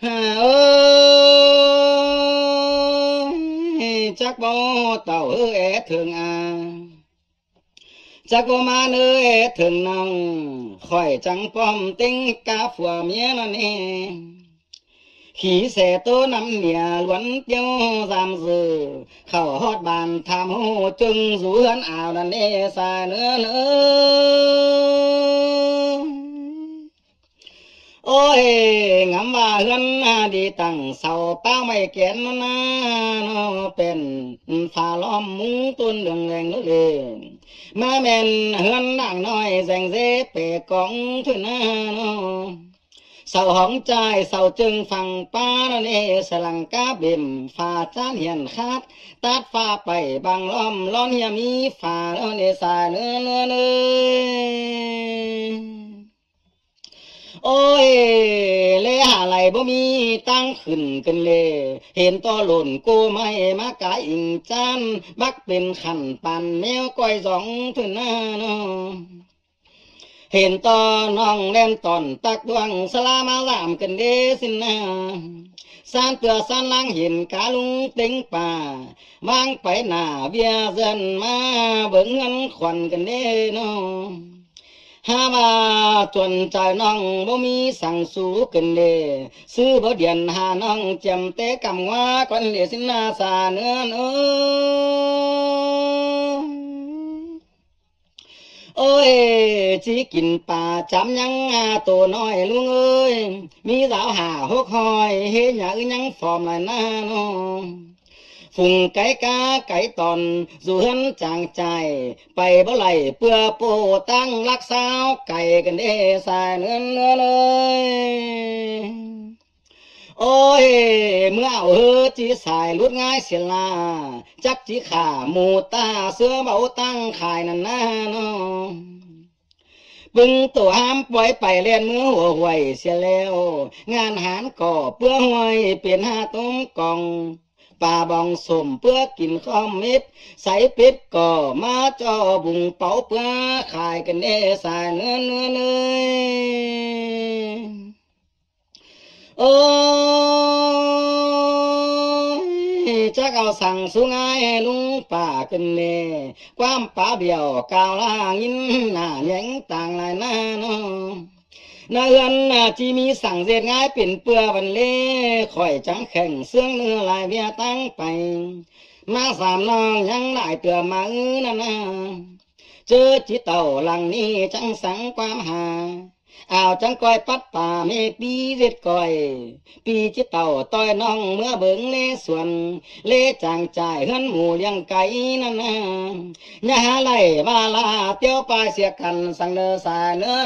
เอ้ยจักบ่เต่าถึงจักบ่มาเอ้ยถึงน้องค่อยจังป้อมติ้งกาผัวเมียนั่นเองขี่เสตัวน้ำเหนียล้วนเตี้ยวสามสื่อเข้าฮอดบ้านทำหูจึงสู่เฮือนอ่าวนั่นเอสาเนื้อโอ้ยงำว่าเฮือนดีตั้งเสาเป้าไม่เกียนนะเป็นฟ้าล้อมมุงต้นเรืองแรงเลยมาแม่นเฮือนนางน้อยแสงเสเปกองทุนเสาห้องใจเสาจึงฟังป้านั่นเอสลังกาเบิ่มฟ้าจานเหียนคาดตัดฟ้าไปบางล้อมร้อนเฮียมีฟ้าแล้วเนสายเนื้อโอ้ยเลยหาไหลบ่มีตั้งขึ้นกันเลยเห็นต่อหล่นกูไม่มากะอิงจานบักเป็นขันปันแมวก้อยสองทุนเห็นต่อน้องเล่นตอนตักดวงสลามาลามกันเดสินะสานเตือสานลังเห็นกาลุงเต็งป่าวางไปหน้าเบียเซินมาเบิ่งเงินขวัญกันเด้น้องหาว่าจนใจน้องบ่มีสั่งสู้กันเด้ซื้อบ่เดียนหาน้องจำแต่กำว่าก่อนเดสินาสาเนื้อโอ้ยสิกินป่าจำยังตัวน้อยลุงเอ้ยมีสาวหาหกหอยเฮ็ดหยังฟอมหลายหน้าน้องฝุ่งไก่กาไก่ตอนสู่เฮือนจางใจไปบ่ไหลเพื่อโปตั้งรักสาวไก่กันเด้สายเนื้อเลยโอ้ยเมื่อเอาจีสายลุดง่ายเสียลาจักจีขาหมูตาเสื้อเบาตั้งขายนั่นนะน้องบึงตัวห้ามปล่อยไปเล่นมือหัวหวยเสียแล้วงานหารก่อเพื่อหวยเปลี่ยนหาต้มกองปลาบองสมเพื่อกินข้าวเม็ดใส่เป็ดก่อมาจอบุงเป๋าเพื่อขายกันเด้สายเนื้อโอ้ยจักเอาสั่งสูงายลุงป่ากันเน่ความป่าเบี้ยวกาวล่างินหน้าแยงต่างหลายหน้าน้องนาเอือนที่มีสั่งเสร็จง่ายเป็นเปื้อวันเล่ค่อยจังแข่งเสื่องเนื้อลายเบียตั้งไปมาสามน้องยังหลายเตือมานั่นนะเจอจิตเต่าหลังนี้จังสังความหาอ้าวจังก้อยปัดป่าเมปีเด็ดก้อยปีจิตเต่าต้อยน้องเมื่อเบิ่งเลส่วนเลจางจ่ายเฮือนหมูเลี้ยงไก่นั่นนะอย่าหาไหลว่าลาเตี้ยวปลายเสียกันสั่งเด้อสายเนื้อ